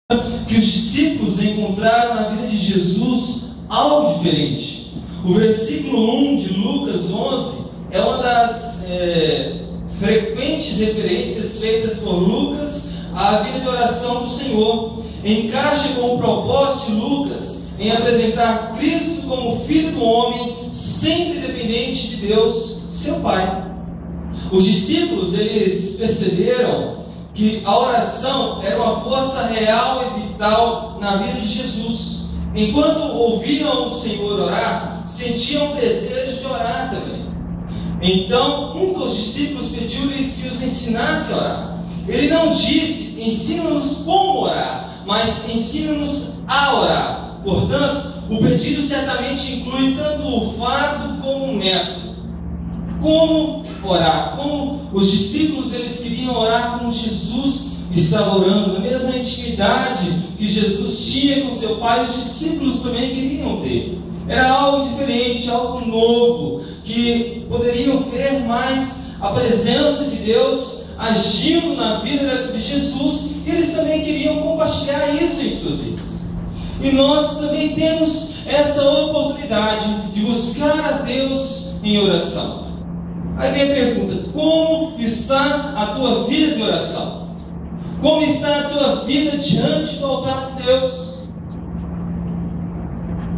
que os discípulos encontraram na vida de Jesus algo diferente. O versículo 1 de Lucas 11 é uma das frequentes referências feitas por Lucas à vida de oração do Senhor. Encaixa com o propósito de Lucas em apresentar Cristo como Filho do homem, sempre dependente de Deus, seu Pai. Os discípulos, eles perceberam que a oração era uma força real e vital na vida de Jesus. Enquanto ouviam o Senhor orar, sentiam o desejo de orar também. Então, um dos discípulos pediu-lhes que os ensinasse a orar. Ele não disse, ensina-nos como orar, mas ensina-nos a orar. Portanto, o pedido certamente inclui tanto o fato como o método. Como orar? Como os discípulos eles queriam orar como Jesus estava orando, na mesma intimidade que Jesus tinha com seu Pai, os discípulos também queriam ter. Era algo diferente, algo novo, que poderiam ver mais a presença de Deus agindo na vida de Jesus, e eles também queriam compartilhar isso em suas vidas. E nós também temos essa oportunidade de buscar a Deus em oração. Aí vem a pergunta: como está a tua vida de oração? Como está a tua vida diante do altar de Deus?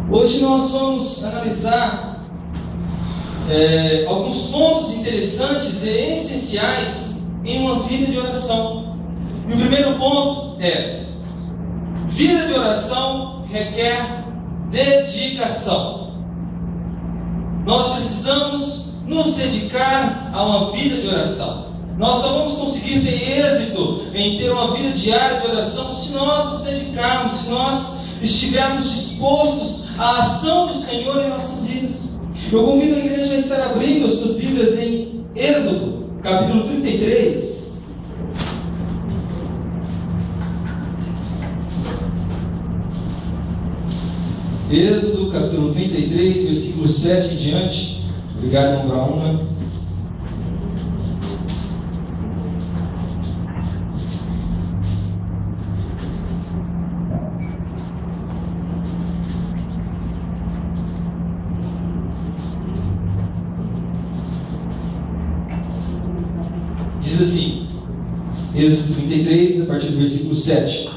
Hoje nós vamos analisar alguns pontos interessantes e essenciais em uma vida de oração. E o primeiro ponto é: vida de oração requer dedicação. Nós precisamos nos dedicar a uma vida de oração. Nós só vamos conseguir ter êxito em ter uma vida diária de oração se nós nos dedicarmos, se nós estivermos dispostos à ação do Senhor em nossas vidas. Eu convido a igreja a estar abrindo as suas Bíblias em Êxodo, capítulo 33. Êxodo, capítulo 33, versículo 7 em diante. Obrigado, irmão Brauna. Diz assim, Êxodo 33, a partir do versículo 7.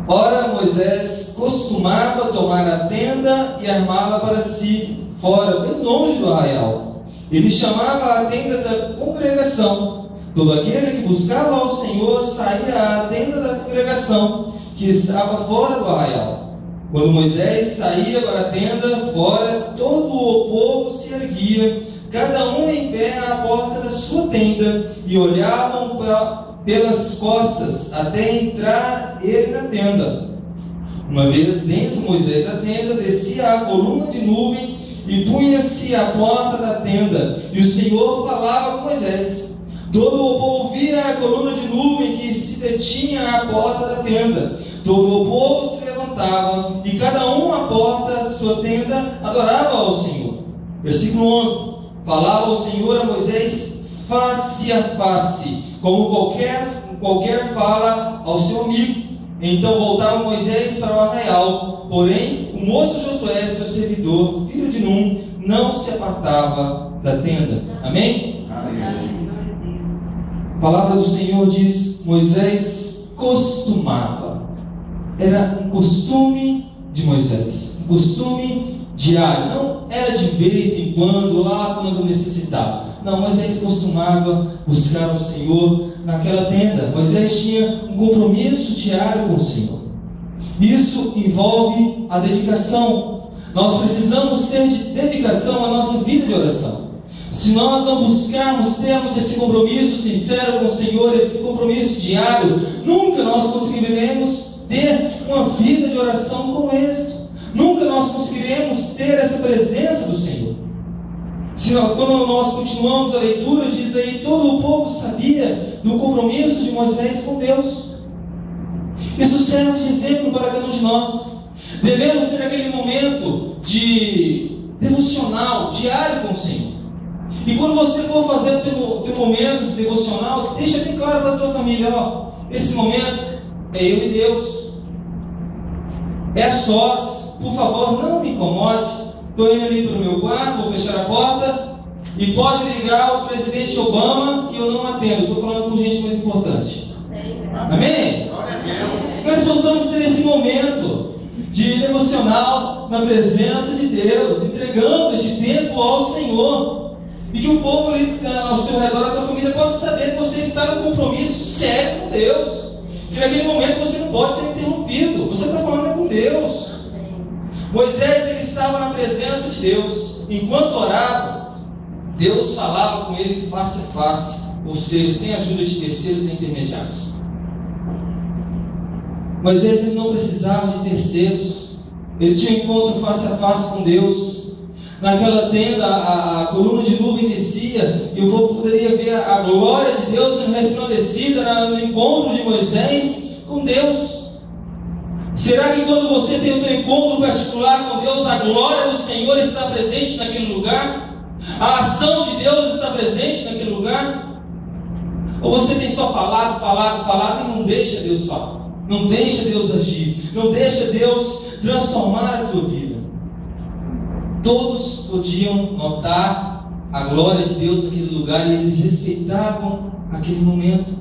Ora, Moisés costumava tomar a tenda e armá-la para si, fora, bem longe do arraial. Ele chamava a tenda da congregação. Todo aquele que buscava ao Senhor saía à tenda da congregação, que estava fora do arraial. Quando Moisés saía para a tenda fora, todo o povo se erguia, cada um em pé à porta da sua tenda, e olhavam pelas costas até entrar ele na tenda. Uma vez dentro Moisés da tenda, descia a coluna de nuvem e punha-se à porta da tenda, e o Senhor falava com Moisés. Todo o povo via a coluna de nuvem que se detinha à porta da tenda. Todo o povo se levantava, e cada um à porta da sua tenda adorava ao Senhor. Versículo 11. Falava o Senhor a Moisés face a face, como qualquer fala ao seu amigo. Então voltava Moisés para o arraial, porém o moço Josué, seu servidor, filho de Num, não se apartava da tenda. Amém? Amém. A palavra do Senhor diz: Moisés costumava. Era um costume de Moisés, um costume diário, não era de vez em quando, lá quando necessitava. Não, Moisés costumava buscar o Senhor naquela tenda. Moisés tinha um compromisso diário com o Senhor. Isso envolve a dedicação. Nós precisamos ter dedicação à nossa vida de oração. Se nós não buscarmos, termos esse compromisso sincero com o Senhor, esse compromisso diário, nunca nós conseguiremos ter uma vida de oração com êxito. Nunca nós conseguiremos ter essa presença do Senhor. Quando nós continuamos a leitura, diz aí: todo o povo sabia do compromisso de Moisés com Deus. Isso serve de exemplo para cada um de nós. Devemos ter aquele momento de devocional diário com o Senhor. E quando você for fazer o teu momento de devocional, deixa bem claro para a tua família: esse momento é eu e Deus. É sós. Por favor, não me incomode. Estou indo ali para o meu quarto, vou fechar a porta. E pode ligar o presidente Obama, que eu não atendo. Estou falando com gente mais importante. Amém? Nós possamos ter esse momento de devocional na presença de Deus, entregando este tempo ao Senhor. E que o povo ali ao seu redor, a tua família, possa saber que você está num compromisso sério com Deus. Que naquele momento você não pode ser interrompido. Você está falando com Deus. Moisés, ele estava na presença de Deus. Enquanto orava, Deus falava com ele face a face, ou seja, sem a ajuda de terceiros e intermediários. Moisés, ele não precisava de terceiros. Ele tinha um encontro face a face com Deus. Naquela tenda, a coluna de nuvem descia, e o povo poderia ver a glória de Deus sendo resplandecida no encontro de Moisés com Deus. Será que quando você tem o teu encontro particular com Deus, a glória do Senhor está presente naquele lugar? A ação de Deus está presente naquele lugar? Ou você tem só falado e não deixa Deus falar? Não deixa Deus agir? Não deixa Deus transformar a tua vida? Todos podiam notar a glória de Deus naquele lugar, e eles respeitavam aquele momento.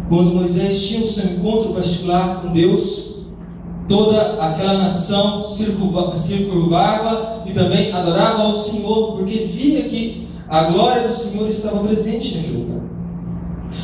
Quando Moisés tinha o seu encontro particular com Deus, toda aquela nação circulava e também adorava ao Senhor, porque via que a glória do Senhor estava presente naquele lugar.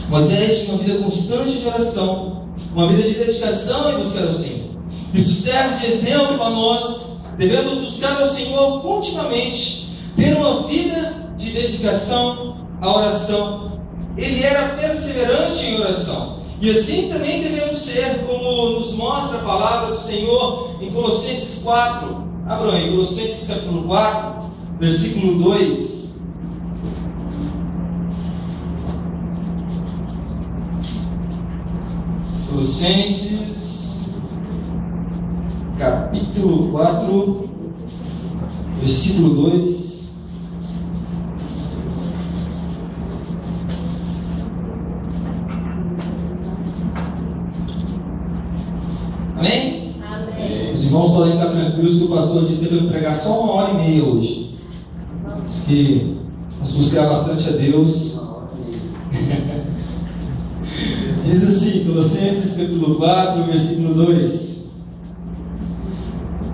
Moisés tinha uma vida constante de oração, uma vida de dedicação em buscar o Senhor. Isso serve de exemplo para nós. Devemos buscar o Senhor continuamente, ter uma vida de dedicação à oração. Ele era perseverante em oração, e assim também devemos ser, como nos mostra a palavra do Senhor em Colossenses 4. Abram aí, Colossenses capítulo 4, versículo 2. Colossenses capítulo 4, versículo 2. Amém? Amém. Os irmãos podem ficar tranquilos que o pastor disse que ele vai pregar só 1h30 hoje. Diz que vamos buscar bastante a Deus. Diz assim, Colossenses capítulo 4, versículo 2.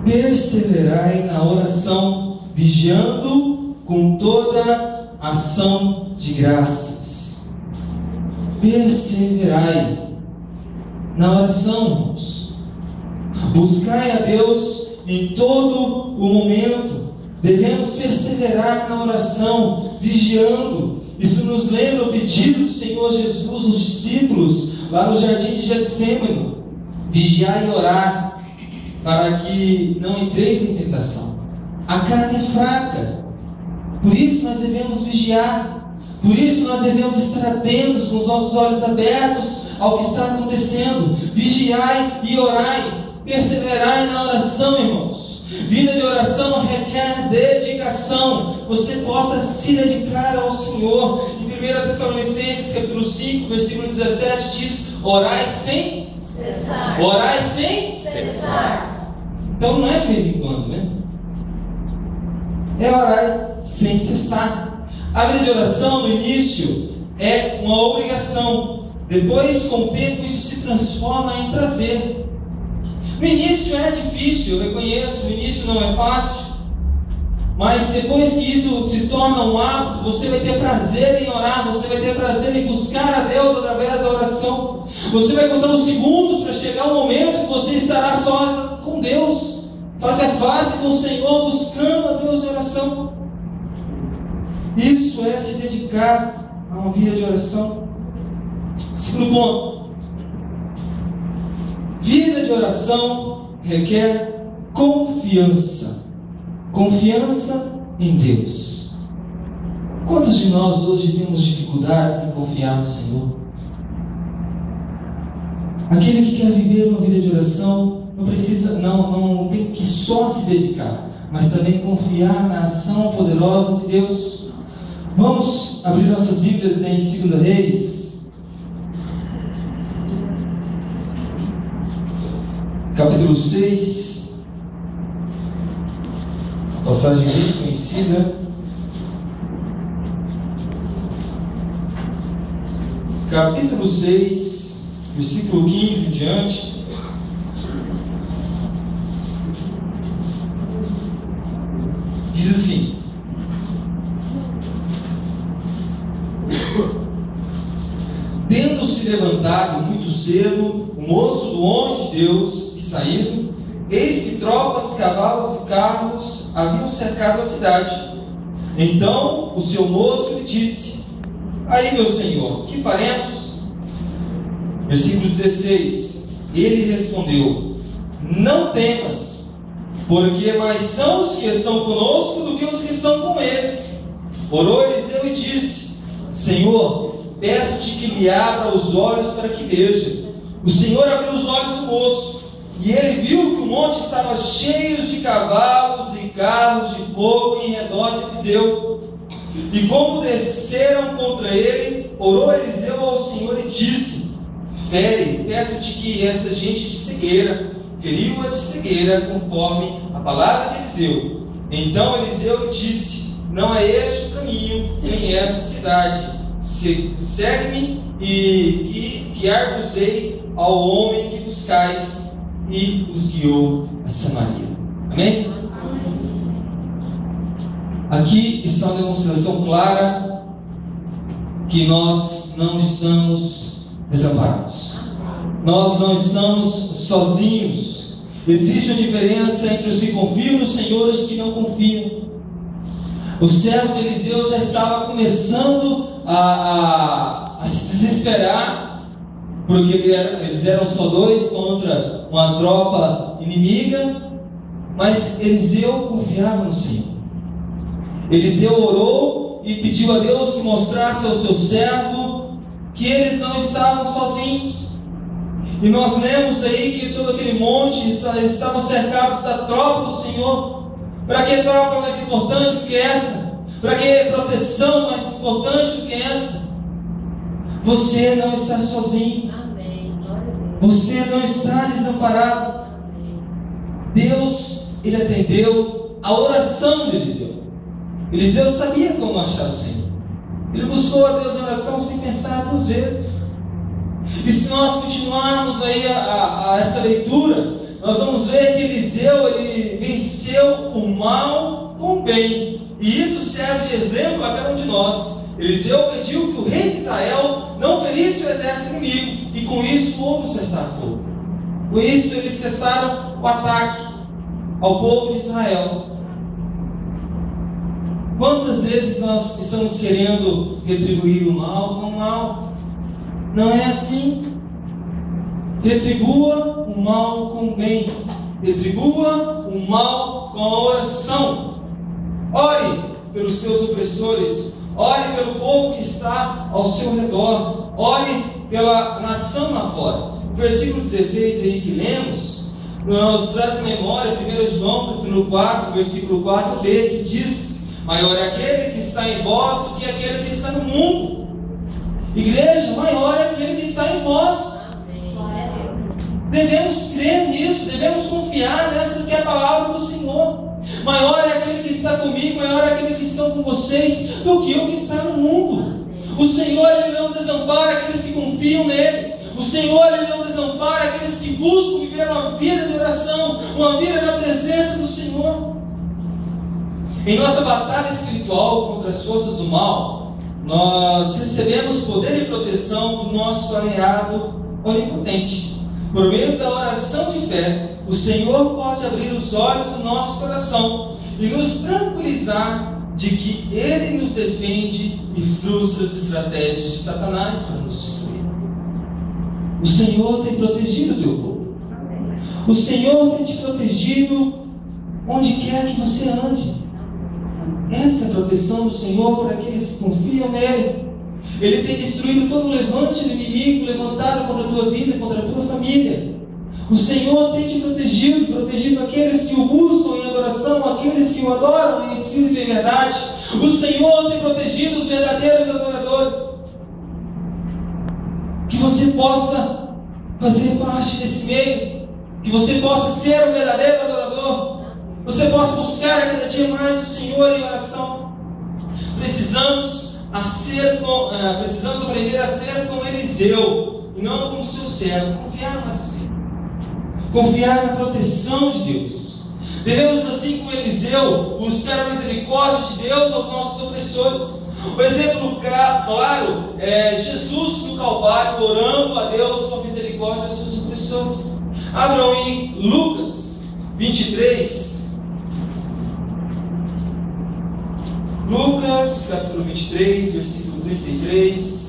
Perseverai na oração, vigiando com toda ação de graças. Perseverai na oração, irmãos. Buscai a Deus em todo o momento. Devemos perseverar na oração, vigiando. Isso nos lembra o pedido do Senhor Jesus aos discípulos, lá no jardim de Getsêmani: vigiai e orar, para que não entreis em tentação. A carne é fraca, por isso nós devemos vigiar, por isso nós devemos estar atentos, com os nossos olhos abertos ao que está acontecendo. Vigiai e orai, perseverai na oração, irmãos. Vida de oração requer dedicação. Você possa se dedicar ao Senhor. Em 1 Tessalonicenses capítulo 5, versículo 17 diz: orai sem Cessar. Orai sem Cessar. Então não é de vez em quando, né? É orar sem cessar. A vida de oração no início é uma obrigação. Depois, com o tempo, isso se transforma em prazer. No início é difícil, eu reconheço, no início não é fácil. Mas depois que isso se torna um hábito, você vai ter prazer em orar, você vai ter prazer em buscar a Deus através da oração. Você vai contar os segundos para chegar o momento que você estará só com Deus, face a face com o Senhor, buscando a Deus em oração. Isso é se dedicar a uma vida de oração. Segundo ponto: vida de oração requer confiança. Confiança em Deus. Quantos de nós hoje temos dificuldades em confiar no Senhor? Aquele que quer viver uma vida de oração não tem que só se dedicar, mas também confiar na ação poderosa de Deus. Vamos abrir nossas Bíblias em 2 Reis. capítulo 6, passagem bem conhecida. Capítulo 6, versículo 15 em diante. Diz assim: tendo-se levantado muito cedo o moço do homem de Deus e saído, eis que tropas, cavalos e carros haviam cercado a cidade. Então o seu moço lhe disse: aí, meu senhor, que faremos? Versículo 16. Ele respondeu: não temas, porque mais são os que estão conosco do que os que estão com eles. Orou Eliseu e disse: Senhor, peço-te que lhe abra os olhos para que veja. O Senhor abriu os olhos do moço, e ele viu que o monte estava cheio de cavalos e carros de fogo em redor de Eliseu. E como desceram contra ele, orou Eliseu ao Senhor e disse: fere, peço-te que essa gente de cegueira, feriu-a de cegueira, conforme a palavra de Eliseu. Então Eliseu lhe disse: não é este o caminho, nem essa cidade. Segue-me e guiar-vos-ei ao homem que buscais. E os guiou a Samaria. Amém? Aqui está uma demonstração clara que nós não estamos desamparados. Nós não estamos sozinhos. Existe uma diferença entre os que confiam no Senhor e os que não confiam. O servo de Eliseu já estava começando a se desesperar, porque eles eram só dois contra uma tropa inimiga, mas Eliseu confiava no Senhor. Eliseu orou e pediu a Deus que mostrasse ao seu servo que eles não estavam sozinhos. E nós lemos aí que todo aquele monte estavam cercados da tropa do Senhor. Para que tropa mais importante do que essa? Para que proteção mais importante do que essa? Você não está sozinho. Amém. Você não está desamparado. Deus, Ele atendeu a oração de Eliseu. Eliseu sabia como achar o Senhor. Ele buscou a Deus em oração sem pensar duas vezes. E se nós continuarmos aí a essa leitura, nós vamos ver que Eliseu ele venceu o mal com o bem. E isso serve de exemplo a cada um de nós. Eliseu pediu que o rei de Israel não ferisse o exército inimigo. E com isso houve um cessar-fogo. Com isso eles cessaram o ataque ao povo de Israel. Quantas vezes nós estamos querendo retribuir o mal com o mal? Não é assim. Retribua o mal com o bem. Retribua o mal com a oração. Ore pelos seus opressores. Ore pelo povo que está ao seu redor. Ore pela nação lá fora. O versículo 16 aí que lemos, nos traz em memória 1 João capítulo 4, versículo 4b, que diz: maior é aquele que está em vós do que aquele que está no mundo. Igreja, maior é aquele que está em vós. Glória a Deus. Devemos crer nisso, devemos confiar nessa que é a palavra do Senhor. Maior é aquele que está comigo, maior é aquele que estão com vocês do que o que está no mundo. O Senhor, Ele não desampara aqueles que confiam nele. O Senhor, Ele não desampara aqueles que buscam viver uma vida de oração, uma vida na presença do Senhor. Em nossa batalha espiritual contra as forças do mal, nós recebemos poder e proteção do nosso aliado onipotente. Por meio da oração de fé, o Senhor pode abrir os olhos do nosso coração e nos tranquilizar de que Ele nos defende e frustra as estratégias de Satanás para nos destruir. O Senhor tem protegido o teu povo. O Senhor tem te protegido onde quer que você ande. Essa é a proteção do Senhor para aqueles que confiam nele. Ele tem destruído todo o levante do inimigo levantado contra a tua vida e contra a tua família. O Senhor tem te protegido aqueles que o buscam em adoração, aqueles que o adoram em espírito e em verdade. O Senhor tem protegido os verdadeiros adoradores. Que você possa fazer parte desse meio. Que você possa ser um verdadeiro adorador. Você possa buscar a cada dia mais o Senhor em oração. Precisamos aprender a ser como Eliseu e não como seu servo. Confiar mais no Senhor. Confiar na proteção de Deus. Devemos, assim como Eliseu, buscar a misericórdia de Deus aos nossos opressores. O exemplo claro é Jesus no Calvário orando a Deus com misericórdia aos seus opressores. Abram em Lucas 23. Lucas capítulo 23, versículo 33.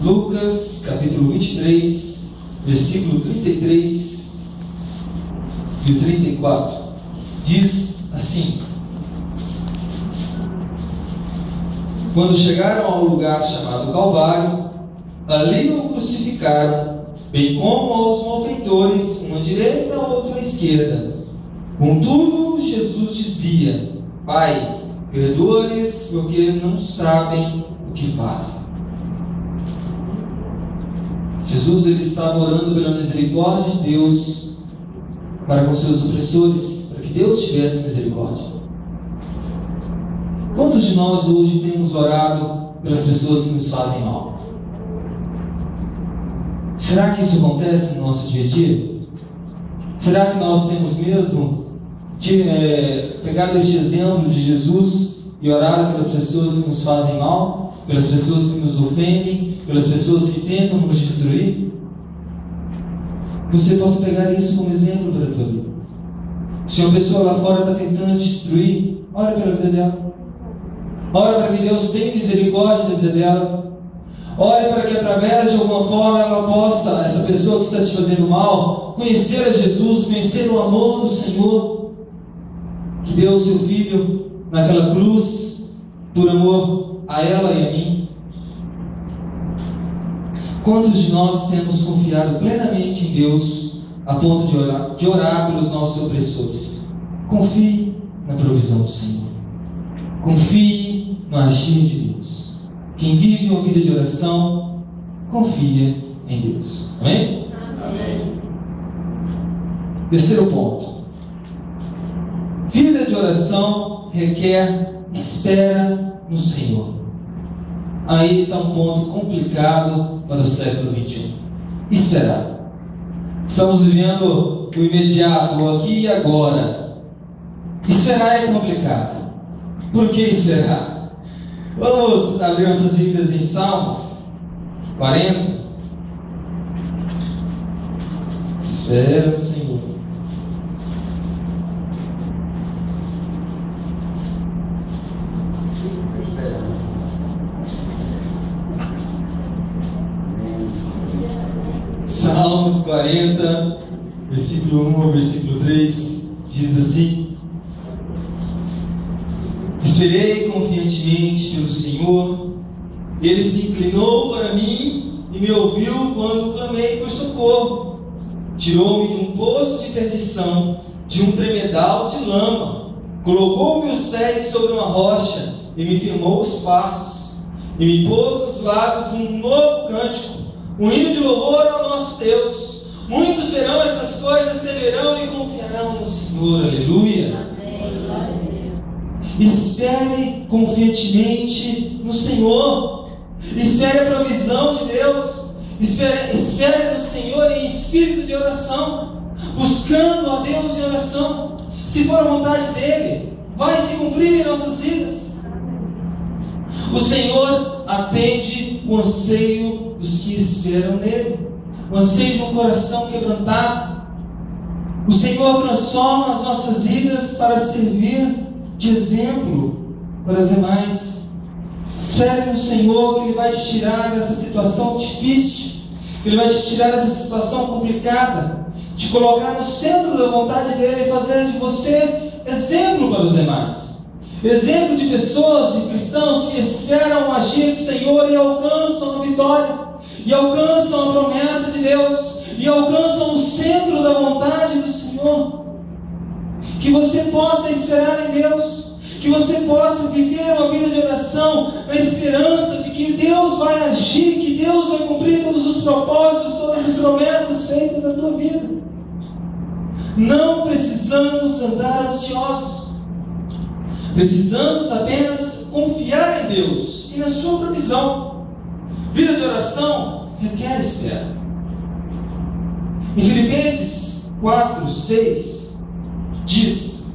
Lucas capítulo 23, versículo 33 e 34, diz assim: Quando chegaram ao lugar chamado Calvário, ali o crucificaram, bem como aos malfeitores, uma à direita e outra à esquerda. Contudo, Jesus dizia: Pai, perdoa-lhes, porque não sabem o que fazem. Jesus ele estava orando pela misericórdia de Deus para com seus opressores, para que Deus tivesse misericórdia. Quantos de nós hoje temos orado pelas pessoas que nos fazem mal? Será que isso acontece no nosso dia a dia? Será que nós temos mesmo pegado este exemplo de Jesus e orado pelas pessoas que nos fazem mal? Pelas pessoas que nos ofendem, pelas pessoas que tentam nos destruir? Que você possa pegar isso como exemplo para a tua vida. Se uma pessoa lá fora está tentando te destruir, ora pela vida dela. Ora para que Deus tenha misericórdia da vida dela. Ore para que através de alguma forma ela possa, essa pessoa que está te fazendo mal, conhecer a Jesus, conhecer o amor do Senhor, que deu o seu Filho naquela cruz, por amor a ela e a mim. Quantos de nós temos confiado plenamente em Deus a ponto de orar pelos nossos opressores? Confie na provisão do Senhor. Confie no agir de Deus. Quem vive uma vida de oração, confia em Deus. Amém? Amém. Terceiro ponto. Vida de oração requer espera no Senhor. Aí está um ponto complicado para o século XXI. Esperar. Estamos vivendo o imediato, o aqui e agora. Esperar é complicado. Por que esperar? Vamos abrir nossas Bíblias em Salmos 40. Espera no Senhor. Salmos 40, versículo 1 ao versículo 3, diz assim: Esperei confiantemente pelo Senhor, Ele se inclinou para mim e me ouviu quando clamei por socorro. Tirou-me de um poço de perdição, de um tremedal de lama, colocou-me os pés sobre uma rocha e me firmou os passos, e me pôs nos lábios um novo cântico, um hino de louvor ao nosso Deus. Muitos verão essas coisas, temerão e confiarão no Senhor. Aleluia. Amém. Glória a Deus. Espere confiantemente no Senhor. Espere a provisão de Deus. Espere no Senhor em espírito de oração, buscando a Deus em oração. Se for a vontade dEle, vai se cumprir em nossas vidas. O Senhor atende o anseio dos que esperam nele, o anseio de um coração quebrantado. O Senhor transforma as nossas vidas para servir de exemplo para as demais. Espere no Senhor que Ele vai te tirar dessa situação difícil, que Ele vai te tirar dessa situação complicada, te colocar no centro da vontade dEle e fazer de você exemplo para os demais. Exemplo de pessoas, de cristãos que esperam o agir do Senhor e alcançam a vitória, e alcançam a promessa de Deus, e alcançam o centro da vontade do Senhor. Que você possa esperar em Deus, que você possa viver uma vida de oração na esperança de que Deus vai agir, que Deus vai cumprir todos os propósitos, todas as promessas feitas na tua vida. Não precisamos andar ansiosos, precisamos apenas confiar em Deus e na sua provisão. Vida de oração requer espera. Em Filipenses 4:6 diz: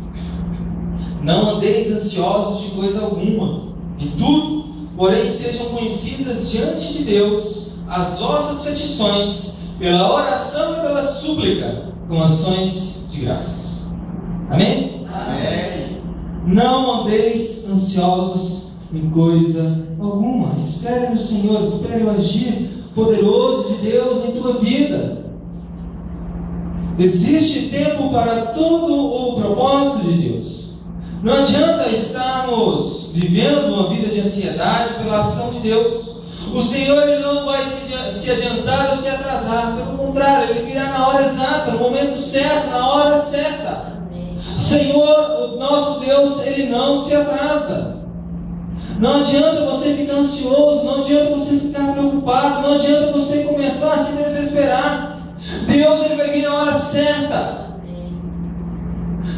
não andeis ansiosos de coisa alguma, em tudo, porém sejam conhecidas diante de Deus as vossas petições, pela oração e pela súplica, com ações de graças. Amém? Amém. Não andeis ansiosos em coisa alguma. Espere no Senhor, espere o agir poderoso de Deus em tua vida. Existe tempo para todo o propósito de Deus. Não adianta estarmos vivendo uma vida de ansiedade pela ação de Deus. O Senhor, Ele não vai se adiantar ou se atrasar. Pelo contrário, Ele virá na hora exata, no momento certo, na hora certa. Senhor, o nosso Deus, Ele não se atrasa. Não adianta você ficar ansioso, não adianta você ficar preocupado, não adianta você começar a se desesperar. Deus, Ele vai vir na hora certa.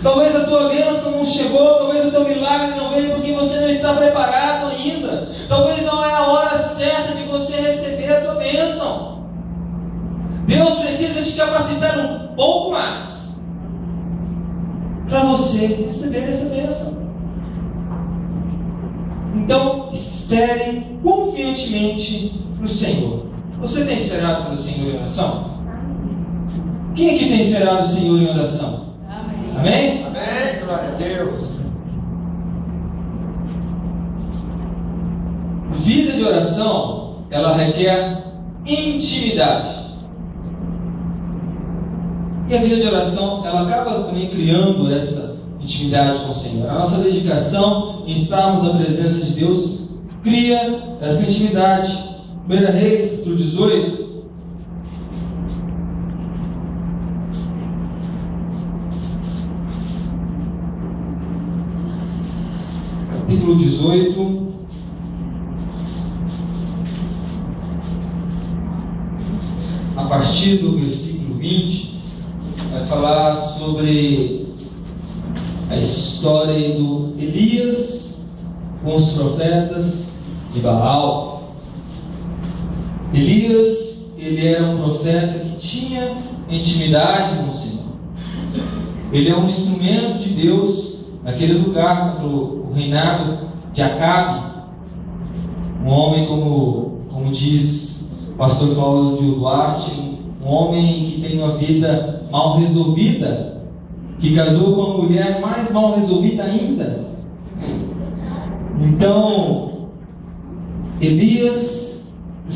Talvez a tua bênção não chegou, talvez o teu milagre não veio porque você não está preparado ainda. Talvez não é a hora certa de você receber a tua bênção. Deus precisa te capacitar um pouco mais para você receber essa bênção. Então, espere confiantemente no Senhor. Você tem esperado pelo Senhor em oração? Quem aqui tem esperado o Senhor em oração? Amém. Amém? Amém, glória a Deus. Vida de oração, ela requer intimidade. E a vida de oração, ela acaba também criando essa intimidade com o Senhor. A nossa dedicação em estarmos na presença de Deus cria essa intimidade. 1 Reis, capítulo 18. Capítulo 18. A partir do versículo 20, vai falar sobre a história do Elias com os profetas de Baal. Elias, ele era um profeta que tinha intimidade com o Senhor. Ele é um instrumento de Deus naquele lugar contra o reinado de Acabe. Um homem, como diz o pastor Cláudio Duarte, um homem que tem uma vida mal resolvida, que casou com uma mulher mais mal resolvida ainda. Então, Elias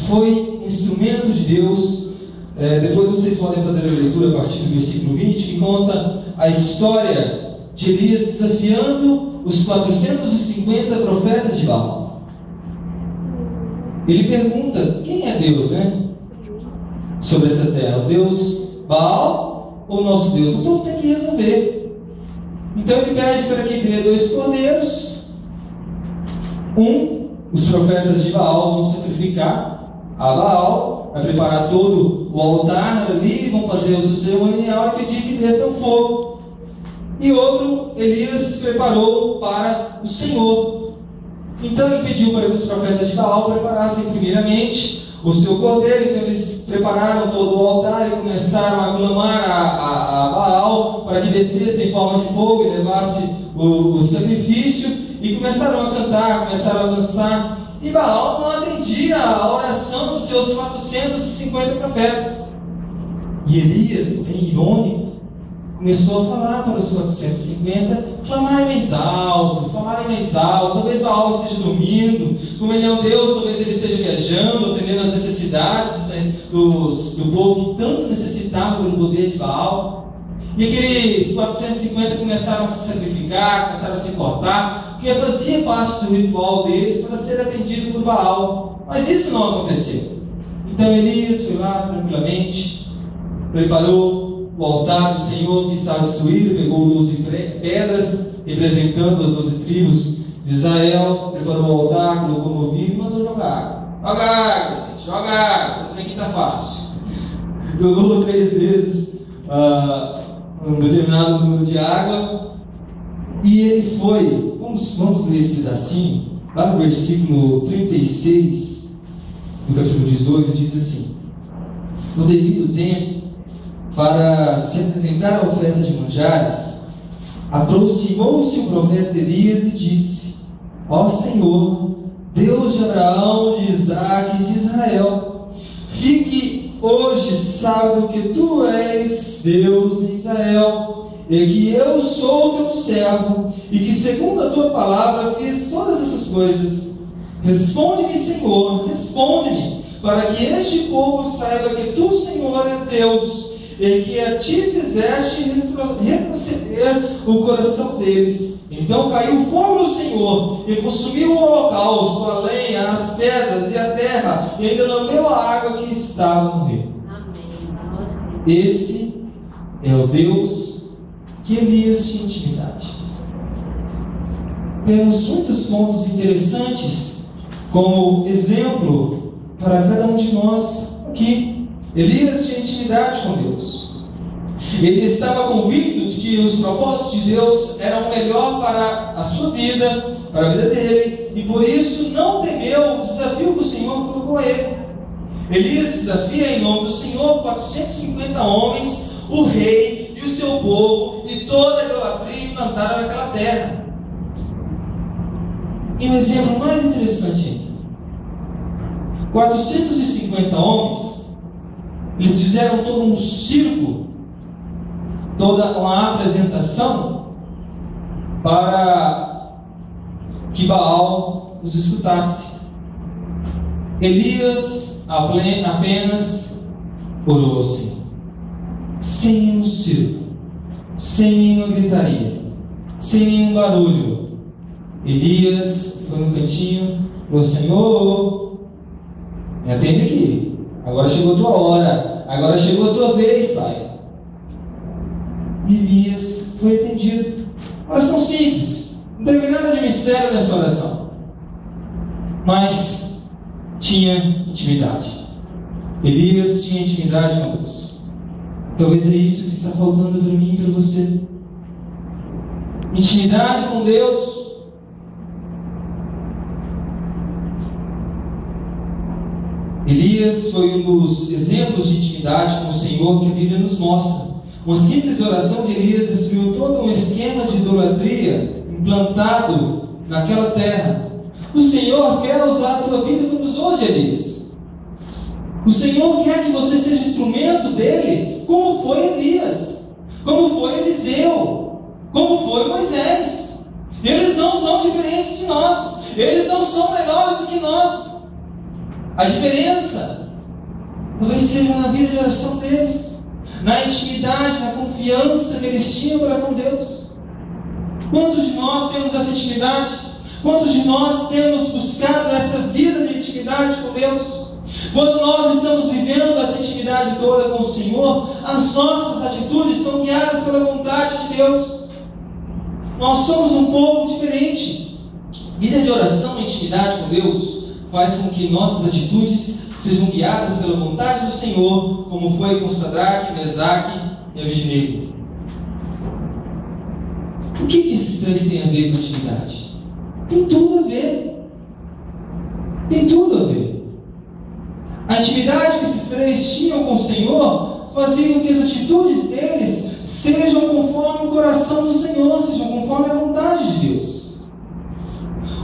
foi um instrumento de Deus. Depois vocês podem fazer a leitura a partir do versículo 20, que conta a história de Elias desafiando os 450 profetas de Baal. Ele pergunta: quem é Deus, né? Sobre essa terra, o Deus Baal ou o nosso Deus? O povo tem que resolver. Então ele pede para que dê 2 cordeiros. Os profetas de Baal vão sacrificar a Baal, vai preparar todo o altar ali, vão fazer o cerimonial e pedir que desça o fogo. E outro, Elias preparou para o Senhor. Então ele pediu para que os profetas de Baal preparassem primeiramente o seu cordeiro. Então eles prepararam todo o altar e começaram a clamar a Baal para que descesse em forma de fogo e levasse o sacrifício. E começaram a cantar, começaram a dançar. E Baal não atendia a oração dos seus 450 profetas. E Elias, bem irônico, começou a falar para os 450, clamarem mais alto, falarem mais alto. Talvez Baal esteja dormindo, como ele é um Deus, talvez ele esteja viajando, atendendo às necessidades do povo que tanto necessitava do poder de Baal. E aqueles 450 começaram a se sacrificar, começaram a se cortar, porque fazia parte do ritual deles para ser atendido por Baal. Mas isso não aconteceu. Então Elias foi lá tranquilamente, preparou o altar do Senhor que estava destruído, pegou 12 pedras, representando as 12 tribos de Israel, preparou o altar, colocou no novilho e mandou jogar água. Joga água, gente, joga água, aqui está fácil. Jogou 3 vezes um determinado número de água, e ele foi, vamos ler esse pedacinho, lá no versículo 36, do capítulo 18, diz assim: no devido tempo, para se apresentar a oferta de manjares, aproximou-se o profeta Elias e disse: ó Senhor, Deus de Abraão, de Isaque e de Israel, fique hoje sábio que tu és Deus em Israel, e que eu sou teu servo, e que segundo a tua palavra fiz todas essas coisas. Responde-me, Senhor, responde-me, para que este povo saiba que tu, Senhor, és Deus, e que a ti fizeste retroceder o coração deles. Então caiu fogo no Senhor, e consumiu o holocausto, a lenha, as pedras e a terra, e ainda lambeu a água que estava no rio. Amém. Esse é o Deus que Elias tinha intimidade. Temos muitos pontos interessantes como exemplo para cada um de nós aqui. Elias tinha intimidade com Deus. Ele estava convicto de que os propósitos de Deus eram o melhor para a sua vida, para a vida dele, e por isso não temeu o desafio que o Senhor colocou a ele. Elias desafia em nome do Senhor 450 homens, o rei e o seu povo, e toda a idolatria implantada naquela terra. E um exemplo mais interessante ainda: 450 homens, eles fizeram todo um circo, toda uma apresentação para que Baal os escutasse. Elias apenas orou ao Senhor, sem nenhum circo, sem nenhuma gritaria, sem nenhum barulho. Elias foi no cantinho, falou: Senhor, me atende aqui, agora chegou a tua hora, agora chegou a tua vez, Pai. Elias foi atendido. Oração simples, não teve nada de mistério nessa oração, mas tinha intimidade. Elias tinha intimidade com Deus. Talvez é isso que está faltando para mim e para você. Intimidade com Deus. Elias foi um dos exemplos de intimidade com o Senhor que a Bíblia nos mostra. Uma simples oração de Elias destruiu todo um esquema de idolatria implantado naquela terra. O Senhor quer usar a tua vida como usou de Elias. O Senhor quer que você seja instrumento dele, como foi Elias, como foi Eliseu, como foi Moisés. Eles não são diferentes de nós, eles não são melhores do que nós. A diferença talvez seja na vida de oração deles, na intimidade, na confiança que eles tinham para com Deus. Quantos de nós temos essa intimidade? Quantos de nós temos buscado essa vida de intimidade com Deus? Quando nós estamos vivendo essa intimidade toda com o Senhor, as nossas atitudes são guiadas pela vontade de Deus. Nós somos um povo diferente. Vida de oração e intimidade com Deus faz com que nossas atitudes sejam guiadas pela vontade do Senhor, como foi com Sadraque, Mesaque e Abednego. O que esses três têm a ver com intimidade? Tem tudo a ver. Tem tudo a ver. A intimidade que esses três tinham com o Senhor fazia com que as atitudes deles sejam conforme o coração do Senhor, sejam conforme a vontade de Deus.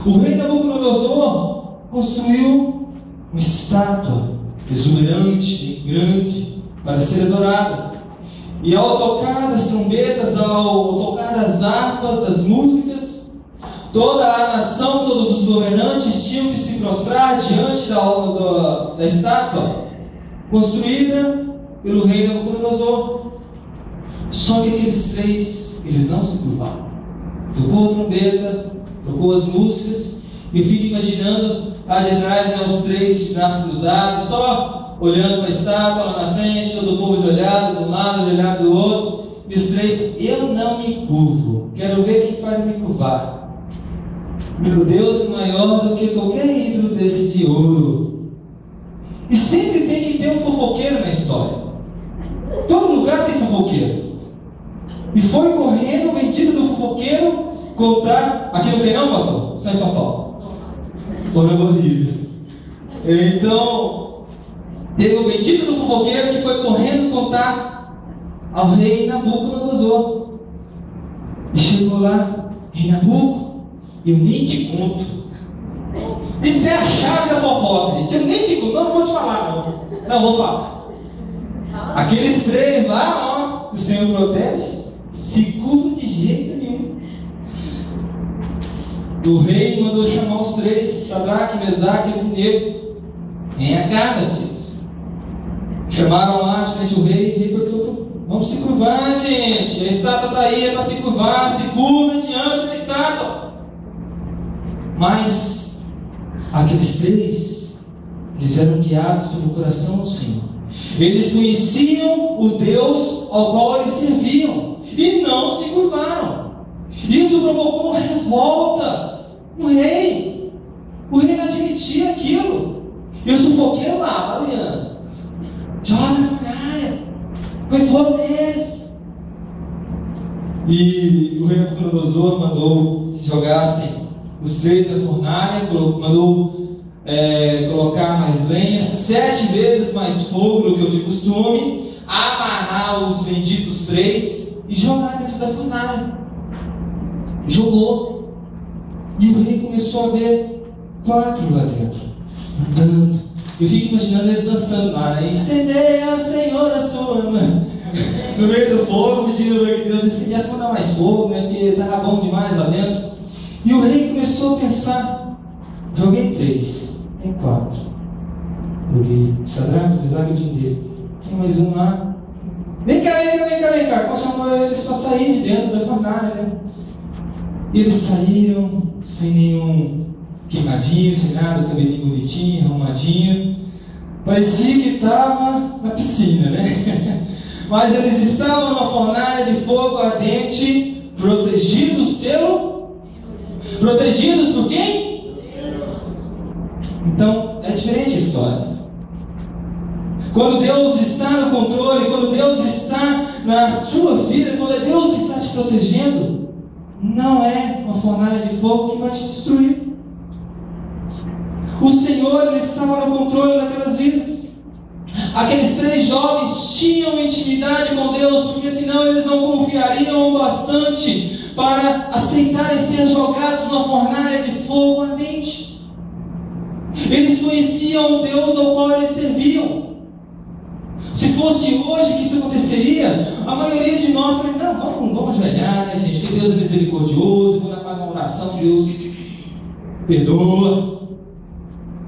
O rei Nabucodonosor construiu uma estátua exuberante e grande para ser adorada. E ao tocar das trombetas, ao tocar das harpas, das músicas, toda a nação, todos os governantes tinham que se prostrar diante da estátua construída pelo rei Nabucodonosor. Só que aqueles três, eles não se curvaram. Tocou a trombeta, tocou as músicas, e eu fico imaginando lá de trás, os três de braços cruzados, só olhando para a estátua lá na frente, todo o povo de olhado, do lado, de olhado do outro. E os três, eu não me curvo, quero ver quem faz me curvar. Meu Deus é maior do que qualquer ídolo desse de ouro. E sempre tem que ter um fofoqueiro na história. Todo lugar tem fofoqueiro. E foi correndo o bendito do fofoqueiro contar. Aqui não tem não, pastor? Só em São Paulo. Ou na Bolívia. Então, teve o bendito do fofoqueiro que foi correndo contar ao rei Nabucodonosor. E chegou lá, rei Nabucodonosor, eu nem te conto. Isso é a chave da fofoca, gente. Eu nem te conto, não vou te falar, não. Não vou falar. Aqueles três lá, ó, que o Senhor protege, se curvam de jeito nenhum. O rei mandou chamar os três, Sadraque, Mesaque e Abednego. Venha cá, meus filhos. Chamaram lá de frente o rei, e o rei perguntou: vamos se curvar, gente. A estátua está aí, é para se curvar. Se curvem diante da estátua. Mas aqueles três, eles eram guiados pelo coração do Senhor. Eles conheciam o Deus ao qual eles serviam e não se curvaram. Isso provocou revolta no rei. O rei não admitia aquilo. E o sufoqueiro lá, olhando, joga na fornalha, põe fogo neles. E o rei Nabucodonosor mandou que jogassem os três na fornalha, mandou colocar mais lenha, 7 vezes mais fogo do que o de costume, amarrar os benditos três e jogar dentro da fornalha. Jogou. E o rei começou a ver 4 lá dentro, andando. Eu fico imaginando eles dançando lá, né? Incendeia, Senhor, a sua mão. No meio do fogo, pedindo que Deus incendiasse para dar mais fogo, né? Porque estava bom demais lá dentro. E o rei começou a pensar: joguei 3, tem 4. Joguei Sadraque, Mesaque e Abednego. Tem mais um lá. Vem cá. Pode chamar eles para sair de dentro da fornalha, né? E eles saíram sem nenhum queimadinho, sem nada, cabelinho bonitinho, arrumadinho. Parecia que estava na piscina, né? Mas eles estavam numa fornalha de fogo ardente, protegidos por quem? Então, é diferente a história. Quando Deus está no controle, quando Deus está na sua vida, quando é Deus que está te protegendo, não é uma fornalha de fogo que vai te destruir. O Senhor, Ele estava no controle daquelas vidas. Aqueles 3 jovens tinham intimidade com Deus, porque senão eles não confiariam o bastante para aceitarem ser jogados numa fornalha de fogo ardente. Eles conheciam o Deus ao qual eles serviam. Se fosse hoje que isso aconteceria, a maioria de nós falaria: não, vamos ajoelhar, né, gente? Porque Deus é misericordioso, quando faz uma oração, Deus perdoa.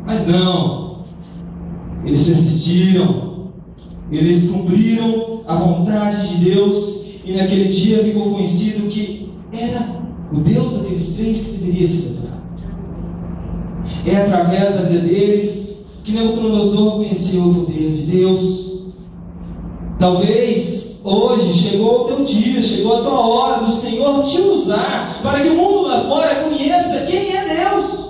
Mas não, eles persistiram, eles cumpriram a vontade de Deus, e naquele dia ficou conhecido que era o Deus daqueles 3 que deveria se adorar. É através da vida deles que Nabucodonosor conheceu o poder de Deus. Talvez hoje chegou o teu dia, chegou a tua hora do Senhor te usar para que o mundo lá fora conheça quem é Deus.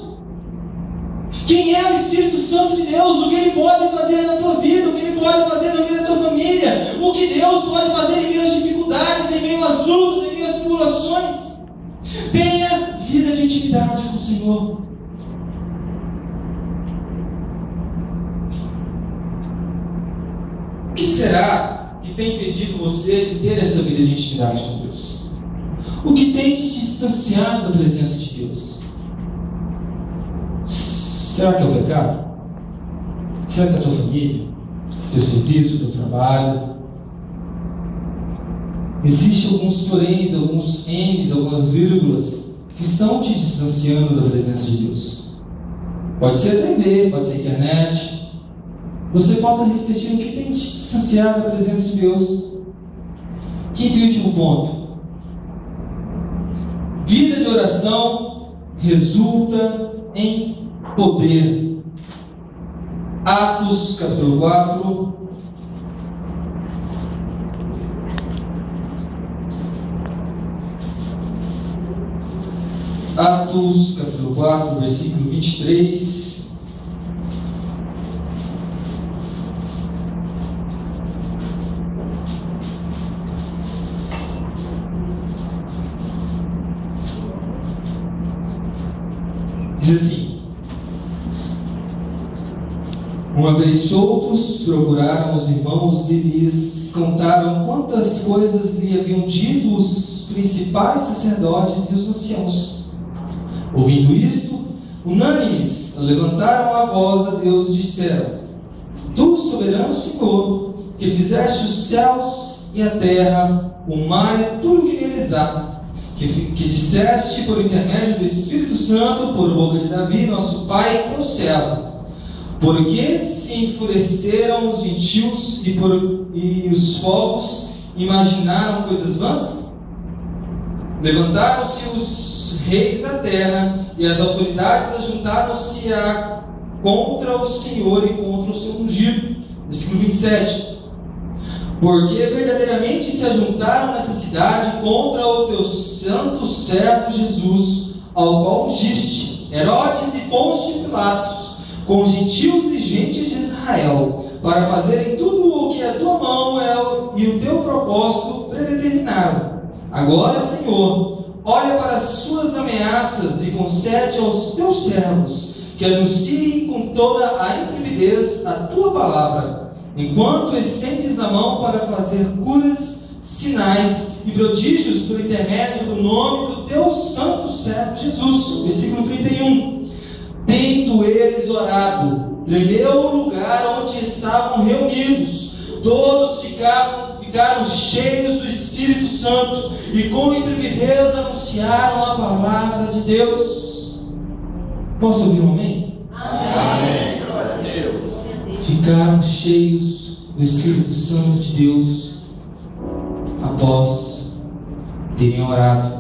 Quem é o Espírito Santo de Deus, o que Ele pode fazer na tua vida, o que Ele pode fazer na vida da tua família, o que Deus pode fazer em meio às dificuldades, em meio às lutas, em meio às tribulações. Tenha vida de intimidade com o Senhor. O que será que tem impedido você de ter essa vida de intimidade com Deus? O que tem te distanciado da presença de Deus? Será que é o pecado? Será que é a tua família? Teu serviço, teu trabalho? Existem alguns poréns, alguns N's, algumas vírgulas que estão te distanciando da presença de Deus. Pode ser a TV, pode ser a internet. Você possa refletir o que tem te distanciado da presença de Deus. Quinto e último ponto: vida de oração resulta em poder. Atos, capítulo 4. Atos, capítulo 4, versículo 23. Diz assim: uma vez soltos, procuraram os irmãos e lhes contaram quantas coisas lhe haviam dito os principais sacerdotes e os anciãos. Ouvindo isto, unânimes, levantaram a voz a Deus e disseram: Tu, soberano Senhor, que fizeste os céus e a terra, o mar e tudo o que neles há, que disseste por intermédio do Espírito Santo, por boca de Davi, nosso pai, teu servo, porque se enfureceram os gentios e os povos imaginaram coisas vãs? Levantaram-se os reis da terra e as autoridades ajuntaram-se contra o Senhor e contra o seu ungido. Versículo 27. Porque verdadeiramente se ajuntaram nessa cidade contra o teu santo servo Jesus, ao qual ungiste, Herodes e Pôncio Pilatos, com gentios e gente de Israel, para fazerem tudo o que a tua mão e o teu propósito predeterminaram. Agora, Senhor, olha para as suas ameaças e concede aos teus servos que anunciem com toda a intrepidez a tua palavra, enquanto estendes a mão para fazer curas, sinais e prodígios por intermédio do nome do teu santo servo Jesus. Versículo 31. Tendo eles orado, tremeu o lugar onde estavam reunidos. Todos ficaram cheios do Espírito Santo e com intrepidez anunciaram a palavra de Deus. Posso ouvir um amém? Amém. Glória a Deus. Ficaram cheios do Espírito Santo de Deus após terem orado.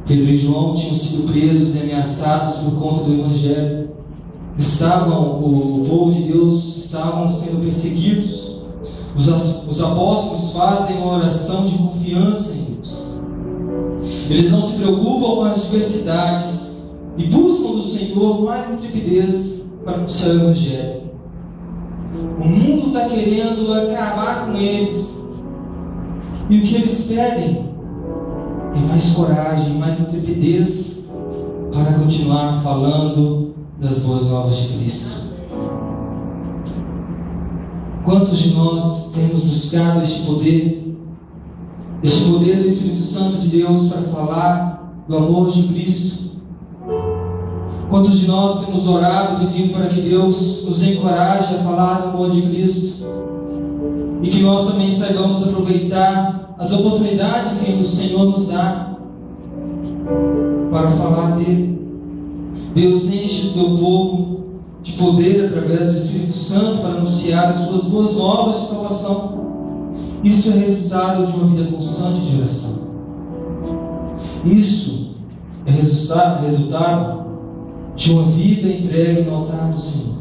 Pedro e João tinham sido presos e ameaçados por conta do Evangelho. O povo de Deus estavam sendo perseguidos. Os apóstolos fazem uma oração de confiança em Deus. Eles não se preocupam com as adversidades e buscam do Senhor mais intrepidez para anunciar o Evangelho. O mundo está querendo acabar com eles. E o que eles pedem é mais coragem, mais intrepidez para continuar falando das boas novas de Cristo. Quantos de nós temos buscado este poder do Espírito Santo de Deus para falar do amor de Cristo? Quantos de nós temos orado pedindo para que Deus nos encoraje a falar do amor de Cristo? E que nós também saibamos aproveitar as oportunidades que o Senhor nos dá para falar dele. Deus enche o teu povo de poder através do Espírito Santo para anunciar as suas boas novas de salvação. Isso é resultado de uma vida constante de oração. Isso é resultado de uma vida entregue no altar do Senhor.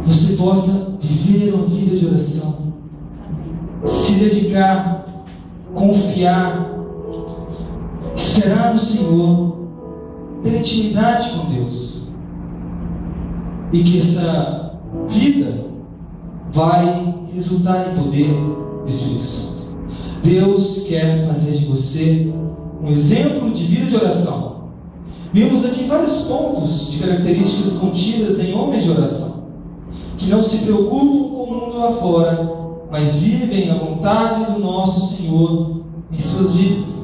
Você possa viver uma vida de oração, se dedicar, confiar, esperar no Senhor, ter intimidade com Deus, e que essa vida vai resultar em poder do Espírito Santo. Deus quer fazer de você um exemplo de vida de oração. Vimos aqui vários pontos de características contidas em homens de oração, que não se preocupam com o mundo lá fora, mas vivem a vontade do nosso Senhor em suas vidas.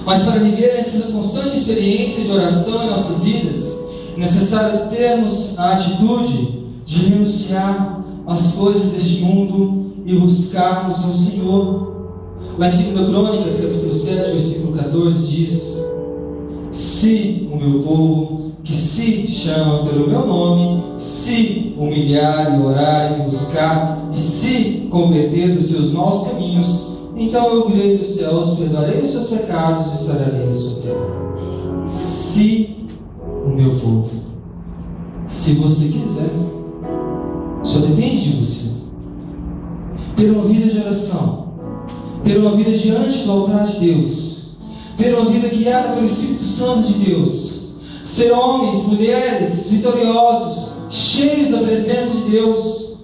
Mas para viver essa constante experiência de oração em nossas vidas, é necessário termos a atitude de renunciar às coisas deste mundo e buscarmos ao Senhor. Lá em 2 Crônicas, capítulo 7, versículo 14, diz: se o meu povo, que se chama pelo meu nome, se humilhar e orar e buscar, e se converter dos seus maus caminhos, então eu virei dos céus, perdoarei os seus pecados e sararei a sua terra. Se o meu povo, Se você quiser. Só depende de você. Ter uma vida de oração, ter uma vida diante do altar de Deus, ter uma vida guiada pelo Espírito Santo de Deus, ser homens, mulheres vitoriosos, cheios da presença de Deus,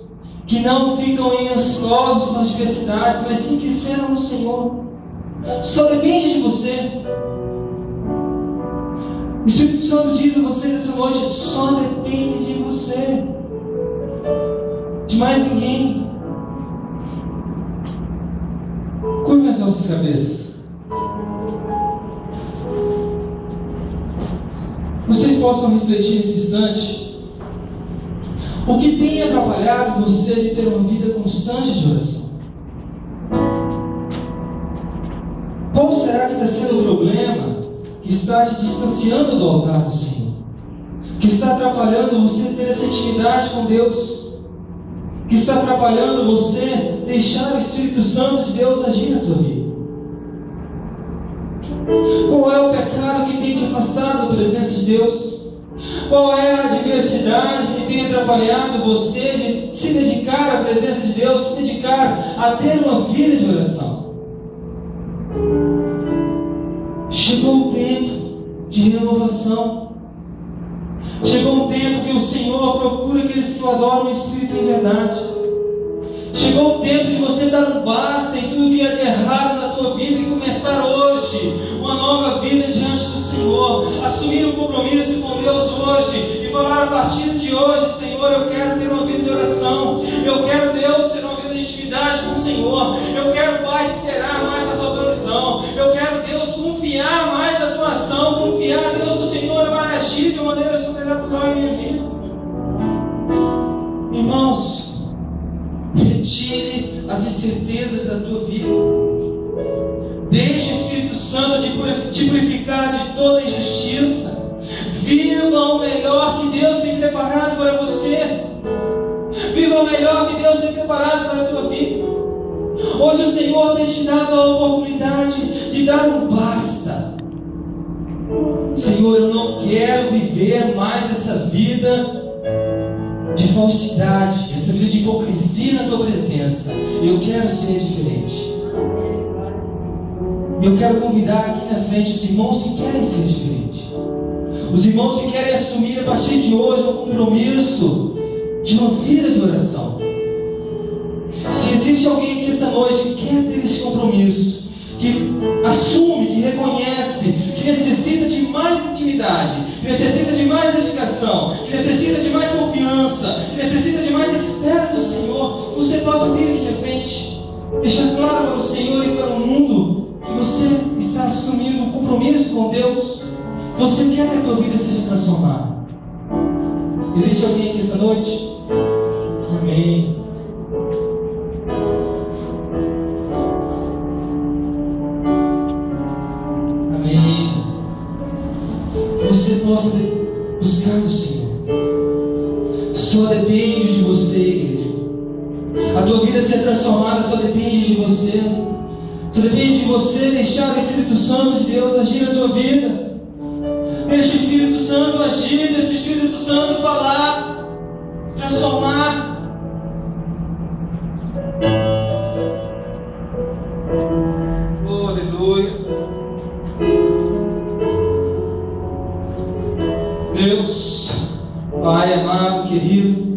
que não ficam ansiosos com as diversidades, mas sim que esperam no Senhor. Só depende de você. O Espírito Santo diz a vocês essa noite: só depende de você, de mais ninguém. Curvem as nossas cabeças. Vocês possam refletir nesse instante. O que tem atrapalhado você de ter uma vida constante de oração? Qual será que está sendo o problema que está te distanciando do altar do Senhor? Que está atrapalhando você ter essa intimidade com Deus? Que está atrapalhando você deixar o Espírito Santo de Deus agir na tua vida? Qual é o pecado que tem te afastado da presença de Deus? Qual é a adversidade que tem atrapalhado você de se dedicar à presença de Deus, se dedicar a ter uma vida de oração? Chegou o tempo de renovação. Chegou um tempo que o Senhor procura aqueles que o adoram em espírito e em verdade. Chegou o tempo de você dar um basta em tudo que é de errado na tua vida e começar hoje uma nova vida diante do Senhor. Assumir um compromisso com Deus hoje e falar: a partir de hoje, Senhor, eu quero ter uma vida de oração. Eu quero, Deus, ter uma vida de intimidade com o Senhor. Eu quero, Pai, esperar mais a tua provisão. Eu quero, Deus, confiar mais na tua ação. Confiar, Deus, que o Senhor vai agir de uma maneira sobrenatural em minha vida. Irmãos, retire as incertezas da tua vida. Deixe o Espírito Santo te purificar de toda injustiça. Viva o melhor que Deus tem preparado para você. Viva o melhor que Deus tem preparado para a tua vida. Hoje o Senhor tem te dado a oportunidade de dar um basta. Senhor, eu não quero viver mais essa vida de falsidade, essa vida de hipocrisia na tua presença. Eu quero ser diferente. E eu quero convidar aqui na frente os irmãos que querem ser diferentes. Os irmãos que querem assumir a partir de hoje um compromisso de uma vida de oração. Se existe alguém aqui esta noite que quer ter esse compromisso, que assume, que reconhece, que necessita de mais intimidade, que necessita de mais dedicação, que necessita de mais confiança, que necessita de mais espera do Senhor, você possa vir aqui à frente, deixar claro para o Senhor e para o mundo que você está assumindo um compromisso com Deus. Você quer que a tua vida seja transformada. Existe alguém aqui esta noite? Amém. Amém. Você possa buscar o Senhor. Só depende de você, igreja. A tua vida ser transformada só depende de você. Só depende de você deixar o Espírito Santo de Deus agir na tua vida. Deixa o Espírito Santo agir, deixa o Espírito Santo falar, transformar. Oh, aleluia. Deus, Pai amado, querido,